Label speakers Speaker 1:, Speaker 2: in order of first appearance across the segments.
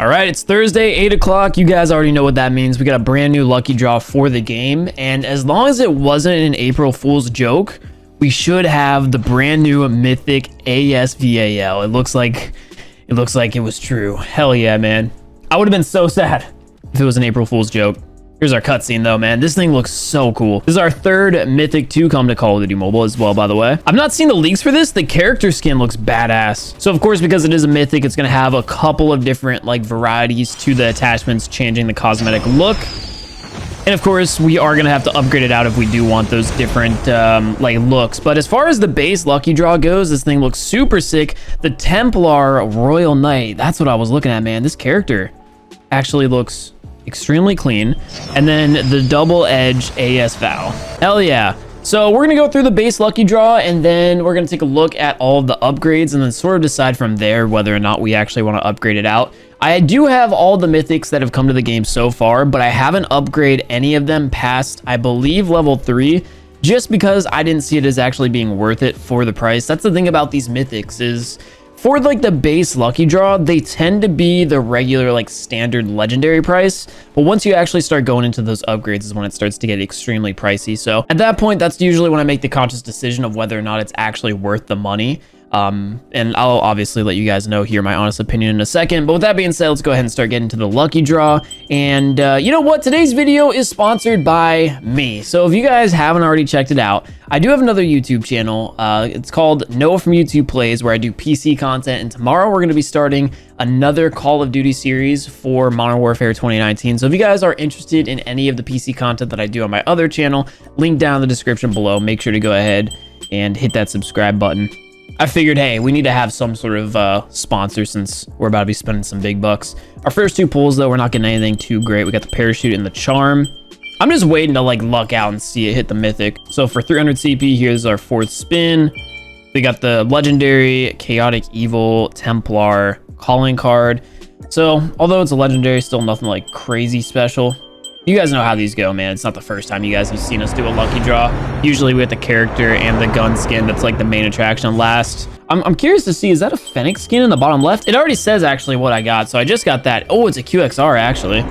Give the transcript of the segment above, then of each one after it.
Speaker 1: All right, it's Thursday, 8 o'clock. You guys already know what that means. We got a brand new lucky draw for the game. And as long as it wasn't an April Fool's joke, we should have the brand new Mythic ASVAL. It looks like it was true. Hell yeah, man. I would have been so sad if it was an April Fool's joke. Here's our cutscene though, man. This thing looks so cool. This is our third Mythic to come to Call of Duty Mobile as well, by the way. I've not seen the leaks for this. The character skin looks badass. So of course, because it is a Mythic, it's gonna have a couple of different like varieties to the attachments, changing the cosmetic look. And of course, we are gonna have to upgrade it out if we do want those different like looks. But as far as the base lucky draw goes, this thing looks super sick. The Templar Royal Knight, that's what I was looking at, man. This character actually looks extremely clean. And then the double edge AS VAL. Hell yeah. So we're gonna go through the base lucky draw, and then we're gonna take a look at all of the upgrades and then sort of decide from there whether or not we actually want to upgrade it out. I do have all the mythics that have come to the game so far, but I haven't upgraded any of them past, I believe, level 3, just because I didn't see it as actually being worth it for the price. That's the thing about these mythics is, for like the base lucky draw, they tend to be the regular like standard legendary price, but once you actually start going into those upgrades is when it starts to get extremely pricey. So at that point, that's usually when I make the conscious decision of whether or not it's actually worth the money. And I'll obviously let you guys know here my honest opinion in a second. But with that being said, let's go ahead and start getting to the lucky draw. And you know what? Today's video is sponsored by me. So if you guys haven't already checked it out, I do have another YouTube channel. It's called Noah from YouTube Plays, where I do PC content. And tomorrow we're going to be starting another Call of Duty series for Modern Warfare 2019. So if you guys are interested in any of the PC content that I do on my other channel, link down in the description below. Make sure to go ahead and hit that subscribe button. I figured, hey, we need to have some sort of sponsor since we're about to be spending some big bucks. Our first two pulls, though, we're not getting anything too great. We got the parachute and the charm. I'm just waiting to like luck out and see it hit the mythic. So for 300 CP, here's our fourth spin. We got the legendary Chaotic Evil Templar calling card. So although it's a legendary, still nothing like crazy special. You guys know how these go, man. It's not the first time you guys have seen us do a lucky draw. Usually we have the character and the gun skin that's like the main attraction last. I'm curious to see, is that a Fennec skin in the bottom left? It already says actually what I got, so I just got that. Oh, it's a QXR actually.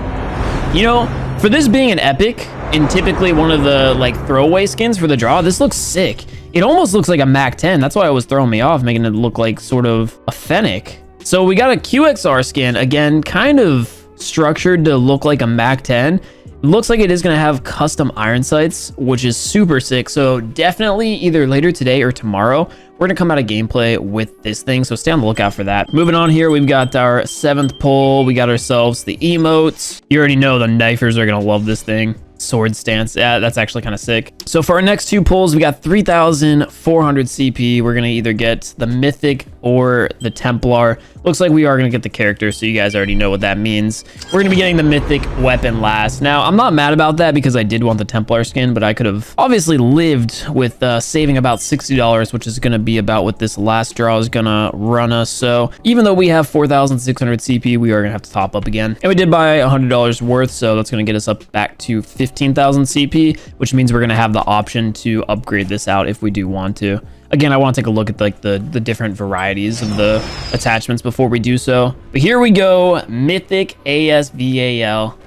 Speaker 1: You know, for this being an epic and typically one of the like throwaway skins for the draw, this looks sick. It almost looks like a Mac 10. That's why it was throwing me off, making it look like sort of a Fennec. So we got a QXR skin, again, kind of structured to look like a Mac 10. Looks like it is going to have custom iron sights, which is super sick. So definitely either later today or tomorrow, we're going to come out of gameplay with this thing. So stay on the lookout for that. Moving on here, we've got our 7th pull. We got ourselves the emotes. You already know the knifers are going to love this thing. Sword stance. Yeah, that's actually kind of sick. So for our next two pulls, we got 3,400 CP. We're going to either get the Mythic or the Templar. Looks like we are going to get the character, so you guys already know what that means. We're going to be getting the Mythic weapon last. Now, I'm not mad about that because I did want the Templar skin, but I could have obviously lived with saving about $60, which is going to be about what this last draw is going to run us. So even though we have 4,600 CP, we are going to have to top up again. And we did buy $100 worth, so that's going to get us up back to 15,000 CP, which means we're going to have the option to upgrade this out if we do want to. Again, I want to take a look at like the different varieties of the attachments before we do so. But here we go, Mythic ASVAL.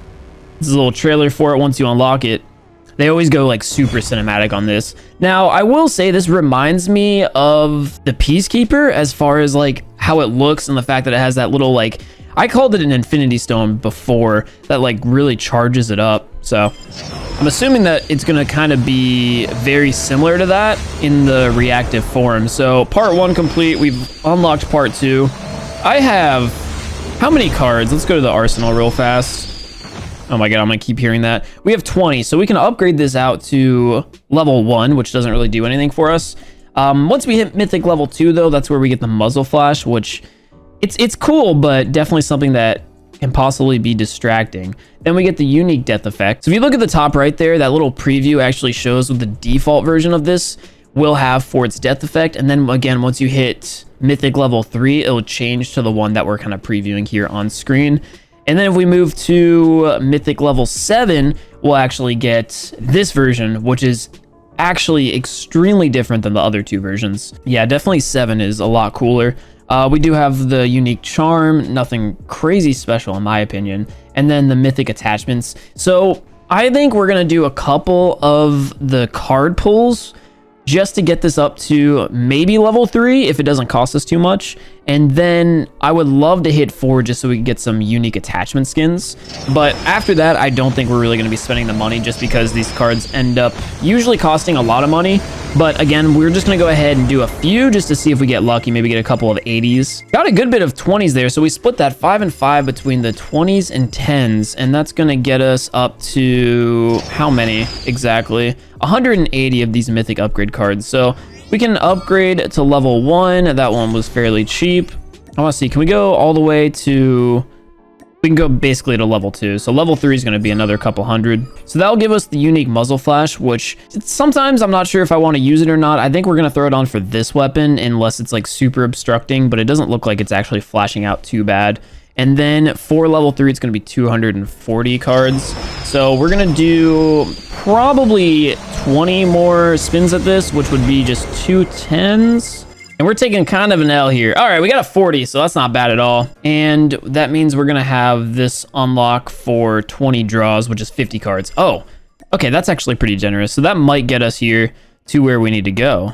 Speaker 1: This is a little trailer for it once you unlock it. They always go like super cinematic on this. Now, I will say this reminds me of the Peacekeeper as far as like how it looks and the fact that it has that little like, I called it an Infinity Stone before, that like really charges it up. So I'm assuming that it's going to kind of be very similar to that in the reactive form. So part 1 complete. We've unlocked part 2. I have how many cards? Let's go to the arsenal real fast. Oh my god, I'm going to keep hearing that. We have 20, so we can upgrade this out to level 1, which doesn't really do anything for us. Once we hit Mythic level 2, though, that's where we get the muzzle flash, which it's cool, but definitely something that can possibly be distracting. Then we get the unique death effect. So if you look at the top right there, that little preview actually shows what the default version of this will have for its death effect. And then again, once you hit Mythic level 3, it'll change to the one that we're kind of previewing here on screen. And then if we move to Mythic level 7, we'll actually get this version, which is actually extremely different than the other two versions. Yeah, definitely 7 is a lot cooler. We do have the unique charm, nothing crazy special in my opinion, and then the mythic attachments. So I think we're gonna do a couple of the card pulls just to get this up to maybe level 3 if it doesn't cost us too much. And then I would love to hit 4 just so we can get some unique attachment skins. But after that, I don't think we're really going to be spending the money just because these cards end up usually costing a lot of money. But again, we're just going to go ahead and do a few just to see if we get lucky, maybe get a couple of 80s. Got a good bit of 20s there, so we split that 5 and 5 between the 20s and 10s, and that's going to get us up to how many exactly? 180 of these mythic upgrade cards. So we can upgrade to level 1. That one was fairly cheap. I want to see, can we go all the way to... We can go basically to level 2. So level 3 is going to be another couple hundred. So that'll give us the unique muzzle flash, which sometimes I'm not sure if I want to use it or not. I think we're going to throw it on for this weapon unless it's like super obstructing, but it doesn't look like it's actually flashing out too bad. And then for level 3, it's going to be 240 cards. So we're going to do probably 20 more spins at this, which would be just 2 10s. And we're taking kind of an L here. All right, we got a 40, so that's not bad at all. And that means we're going to have this unlock for 20 draws, which is 50 cards. Oh, okay, that's actually pretty generous. So that might get us here to where we need to go.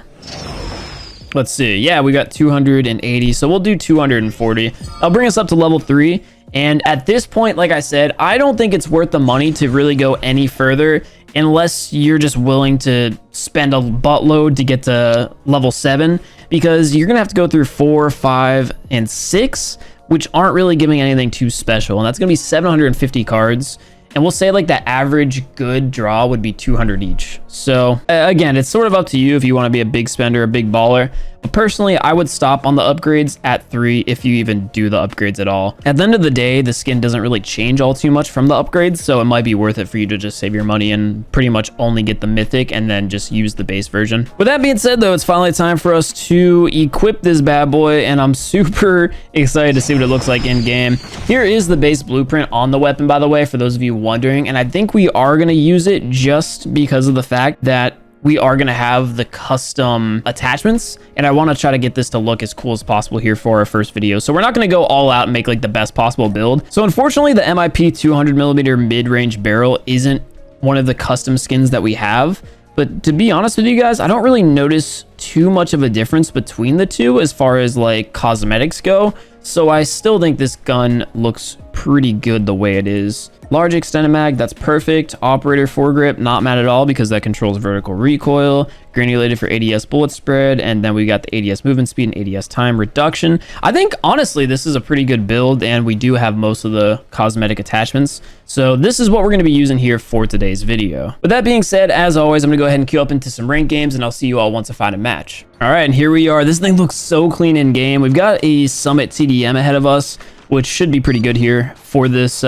Speaker 1: Let's see. Yeah, we got 280, so we'll do 240. I'll bring us up to level 3. And at this point, like I said, I don't think it's worth the money to really go any further unless you're just willing to spend a buttload to get to level 7, because you're gonna have to go through 4, 5, and 6, which aren't really giving anything too special. And that's gonna be 750 cards. And we'll say like the average good draw would be 200 each. So again, it's sort of up to you if you want to be a big spender, a big baller. But personally, I would stop on the upgrades at 3 if you even do the upgrades at all. At the end of the day, the skin doesn't really change all too much from the upgrades, so it might be worth it for you to just save your money and pretty much only get the mythic and then just use the base version. With that being said though, it's finally time for us to equip this bad boy, and I'm super excited to see what it looks like in game. Here is the base blueprint on the weapon, by the way, for those of you wondering, and I think we are going to use it just because of the fact that we are going to have the custom attachments, and I want to try to get this to look as cool as possible here for our first video. So we're not going to go all out and make like the best possible build. So unfortunately, the MIP 200mm mid-range barrel isn't one of the custom skins that we have. But to be honest with you guys, I don't really notice too much of a difference between the two as far as like cosmetics go. So I still think this gun looks pretty good the way it is. Large extended mag, that's perfect. Operator foregrip, not mad at all because that controls vertical recoil. Granulated for ADS bullet spread, and then we got the ADS movement speed and ADS time reduction. I think honestly this is a pretty good build, and we do have most of the cosmetic attachments. So this is what we're going to be using here for today's video. With that being said, as always, I'm going to go ahead and queue up into some ranked games, and I'll see you all once I find a match. All right, and here we are. This thing looks so clean in game. We've got a Summit TDM ahead of us, which should be pretty good here for this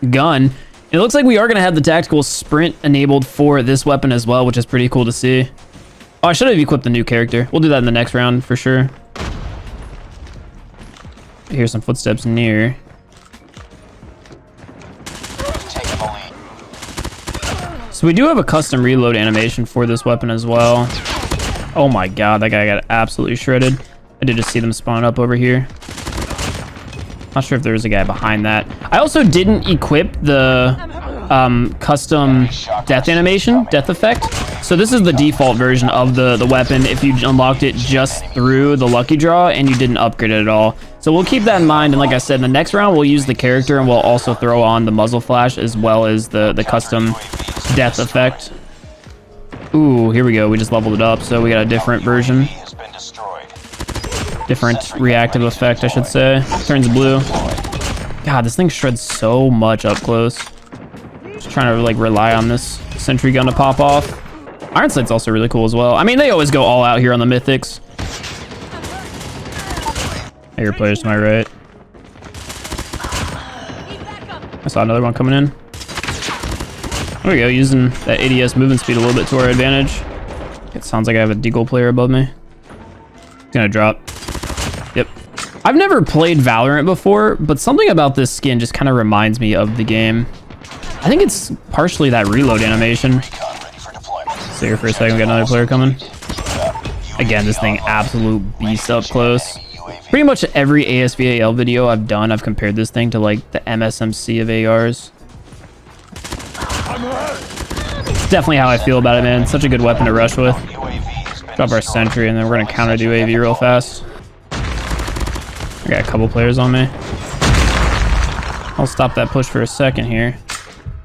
Speaker 1: gun. It looks like we are going to have the tactical sprint enabled for this weapon as well, which is pretty cool to see. Oh, I should have equipped the new character. We'll do that in the next round for sure. I hear some footsteps near. So we do have a custom reload animation for this weapon as well. Oh my god, that guy got absolutely shredded. I did just see them spawn up over here. Not sure if there was a guy behind that. I also didn't equip the custom death animation, death effect. So this is the default version of the weapon if you unlocked it just through the lucky draw and you didn't upgrade it at all. So we'll keep that in mind, and like I said, in the next round we'll use the character, and we'll also throw on the muzzle flash as well as the custom death effect. Ooh, here we go. We just leveled it up, so we got a different version. Different reactive effect, I should say. Turns blue. God, this thing shreds so much up close. Just trying to like rely on this sentry gun to pop off. Iron Sight's also really cool as well. I mean, they always go all out here on the Mythics. I hear players to my right. I saw another one coming in. There we go, using that ADS movement speed a little bit to our advantage. It sounds like I have a deagle player above me. It's gonna drop. Yep. I've never played Valorant before, but something about this skin just kind of reminds me of the game. I think it's partially that reload animation. Stay here for a second, we got another player coming. Again, this thing absolute beast up close. Pretty much every ASVAL video I've done, I've compared this thing to like the MSMC of ARs. Definitely how I feel about it, man. Such a good weapon to rush with. Drop our sentry, and then we're gonna counter the UAV real fast. I got a couple players on me. I'll stop that push for a second here.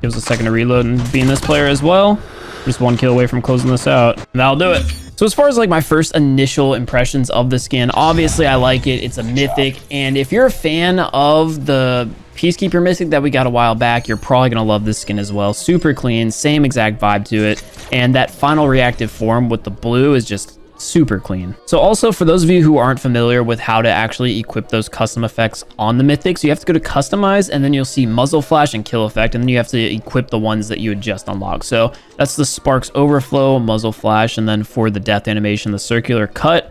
Speaker 1: Gives us a second to reload and beam this player as well. Just one kill away from closing this out. That'll do it. So as far as like my first initial impressions of the skin, obviously I like it. It's a Mythic, and if you're a fan of the Peacekeeper Mythic that we got a while back, you're probably gonna love this skin as well. Super clean, same exact vibe to it, and that final reactive form with the blue is just super clean. So also, for those of you who aren't familiar with how to actually equip those custom effects on the Mythics, you have to go to customize, and then you'll see muzzle flash and kill effect, and then you have to equip the ones that you had just unlocked. So that's the sparks overflow, muzzle flash, and then for the death animation, the circular cut,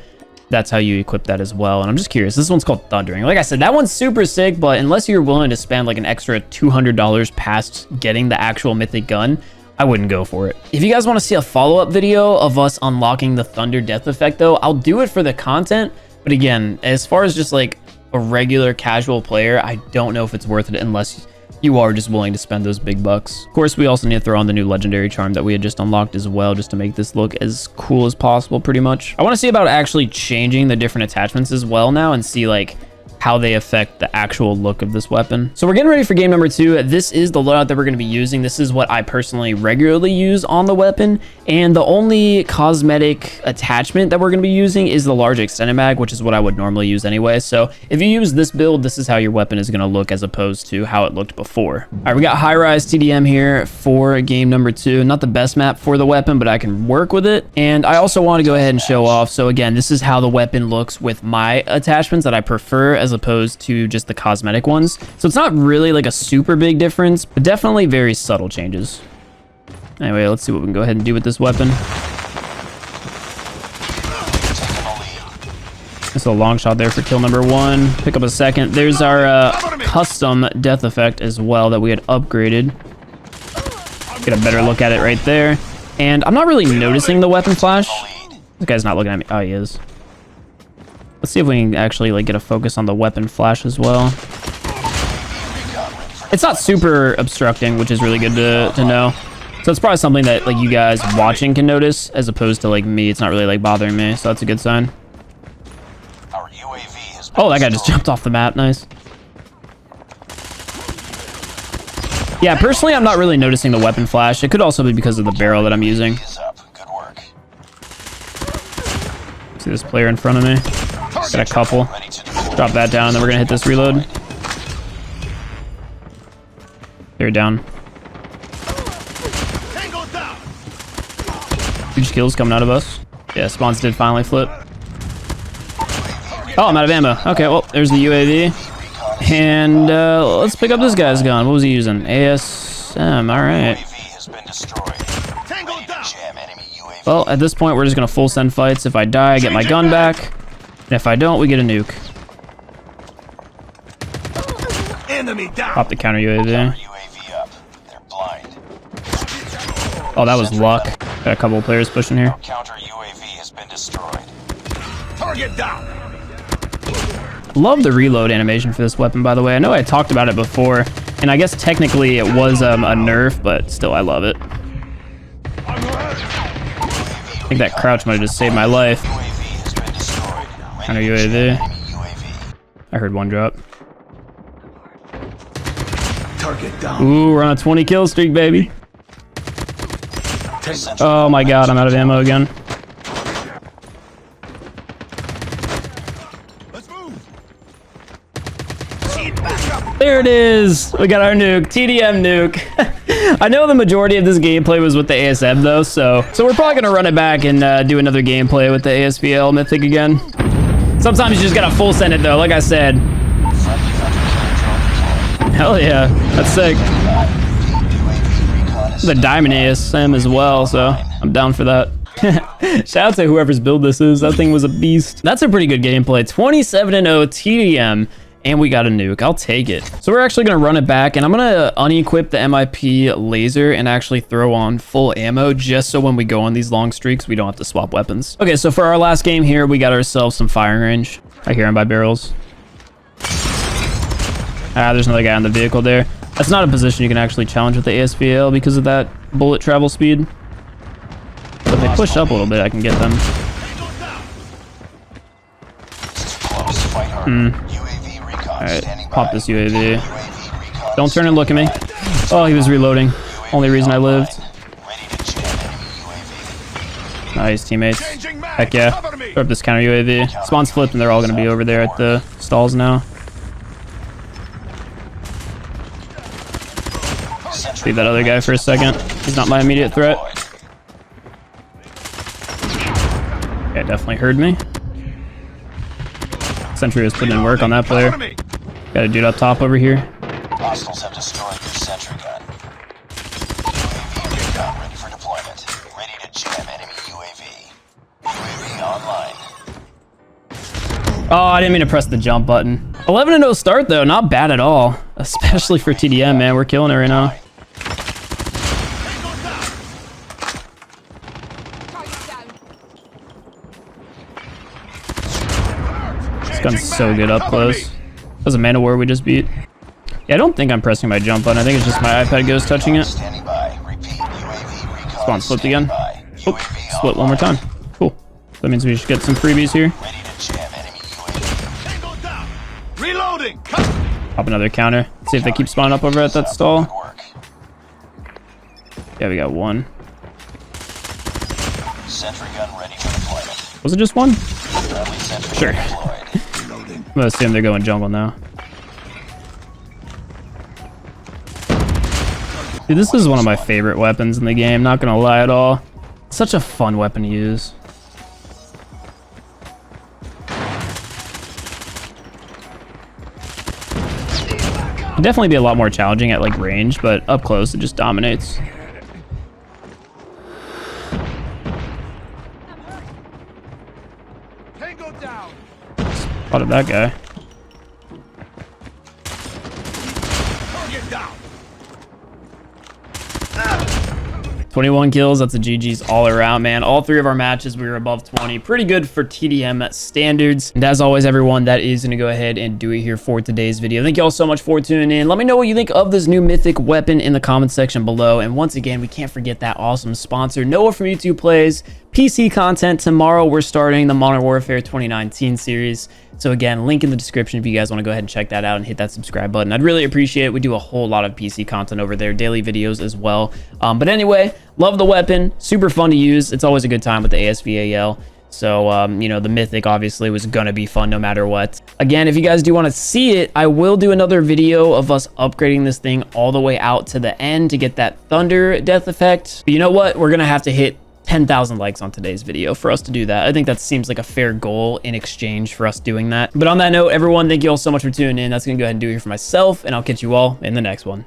Speaker 1: that's how you equip that as well. And I'm just curious, this one's called Thundering. Like I said, that one's super sick, but unless you're willing to spend like an extra $200 past getting the actual Mythic gun, I wouldn't go for it. If you guys want to see a follow-up video of us unlocking the Thunder Death effect though, I'll do it for the content. But again, as far as just like a regular casual player, I don't know if it's worth it unless you are just willing to spend those big bucks. Of course, we also need to throw on the new legendary charm that we had just unlocked as well, just to make this look as cool as possible, pretty much. I want to see about actually changing the different attachments as well now and see like how they affect the actual look of this weapon. So we're getting ready for game number 2. This is the loadout that we're going to be using. This is what I personally regularly use on the weapon, and the only cosmetic attachment that we're going to be using is the large extended mag, which is what I would normally use anyway. So if you use this build, this is how your weapon is going to look as opposed to how it looked before. All right, we got high rise TDM here for game number 2. Not the best map for the weapon, but I can work with it. And I also want to go ahead and show off. So again, this is how the weapon looks with my attachments that I prefer as opposed to just the cosmetic ones. So it's not really like a super big difference, but definitely very subtle changes. Anyway, let's see what we can go ahead and do with this weapon. That's a long shot there for kill number 1. Pick up a second. There's our custom death effect as well that we had upgraded. Get a better look at it right there. And I'm not really noticing the weapon flash. This guy's not looking at me. Oh, he is. Let's see if we can actually like get a focus on the weapon flash as well. It's not super obstructing, which is really good to know. So it's probably something that like you guys watching can notice, as opposed to like me. It's not really like bothering me, so that's a good sign. Oh, that guy just jumped off the map. Nice. Yeah, personally, I'm not really noticing the weapon flash. It could also be because of the barrel that I'm using. See this player in front of me? Got a couple. Drop that down, and then we're gonna hit this reload. They're down. Huge kills coming out of us. Yeah, spawns did finally flip. Oh, I'm out of ammo. Okay, well, there's the UAV. And let's pick up this guy's gun. What was he using? ASM, all right. Well, at this point, we're just gonna full send fights. If I die, I get my gun back. And if I don't, we get a nuke. Pop the counter UAV. Oh, that was luck. Got a couple of players pushing here. Counter UAV has been destroyed. Target down. Love the reload animation for this weapon, by the way. I know I talked about it before, and I guess technically it was a nerf, but still, I love it. I think that crouch might have just saved my life. Counter UAV. I heard one drop. Target down. Ooh, we're on a 20 kill streak, baby. Oh my god, I'm out of ammo again. There it is. We got our nuke, TDM nuke. I know the majority of this gameplay was with the ASM though, so we're probably gonna run it back and do another gameplay with the ASVL Mythic again. Sometimes you just gotta full send it though, like I said. Hell yeah, that's sick. The diamond ASM as well, so I'm down for that. Shout out to whoever's build this is. That thing was a beast. That's a pretty good gameplay. 27-0 TDM. and we got a nuke. I'll take it. So we're actually going to run it back, and I'm going to unequip the MIP laser and actually throw on full ammo just so when we go on these long streaks, we don't have to swap weapons. Okay, so for our last game here, we got ourselves some firing range. I hear him by barrels. Ah, there's another guy on the vehicle there. That's not a position you can actually challenge with the ASVL because of that bullet travel speed. But if they push up a little bit, I can get them. Alright, pop this UAV. Don't turn and look at me. Oh, he was reloading. Only reason I lived. Nice, teammates. Heck yeah. Throw up this counter UAV. Spawn's flipped and they're all going to be over there at the stalls now. Leave that other guy for a second. He's not my immediate threat. Yeah, definitely heard me. Sentry was putting in work on that player. Got a dude up top over here.
Speaker 2: Hostiles have destroyed your sentry gun. UAV recon ready for deployment. Ready to jam enemy UAV. UAV online.
Speaker 1: Oh, I didn't mean to press the jump button. 11-0 start though, not bad at all. Especially for TDM, man. We're killing it right now. This gun's so good up close. That was a man of war we just beat. Yeah, I don't think I'm pressing my jump button. I think it's just my iPad ghost touching it. Spawn flipped again. Oh, split one more time. Cool. That means we should get some freebies here. Pop another counter. See if they keep spawning up over at that stall. Yeah, we got one. Was it just one? Sure. I'm gonna assume they're going jungle now. Dude, this is one of my favorite weapons in the game, not gonna lie at all. Such a fun weapon to use. It'd definitely be a lot more challenging at like range, but up close it just dominates. Spotted that guy. 21 kills, that's a GG's all around, man. All three of our matches, we were above 20. Pretty good for TDM standards. And as always, everyone, that is going to go ahead and do it here for today's video. Thank you all so much for tuning in. Let me know what you think of this new Mythic weapon in the comment section below. And once again, we can't forget that awesome sponsor, Noah from YouTube Plays. PC content. Tomorrow, we're starting the Modern Warfare 2019 series. So again, link in the description if you guys want to go ahead and check that out and hit that subscribe button. I'd really appreciate it. We do a whole lot of PC content over there, daily videos as well. But anyway, love the weapon. Super fun to use. It's always a good time with the ASVAL. So, you know, the Mythic obviously was going to be fun no matter what. Again, if you guys do want to see it, I will do another video of us upgrading this thing all the way out to the end to get that thunder death effect. But you know what? We're going to have to hit 10,000 likes on today's video for us to do that. I think that seems like a fair goal in exchange for us doing that. But on that note, everyone, thank you all so much for tuning in. That's going to go ahead and do it here for myself, and I'll catch you all in the next one.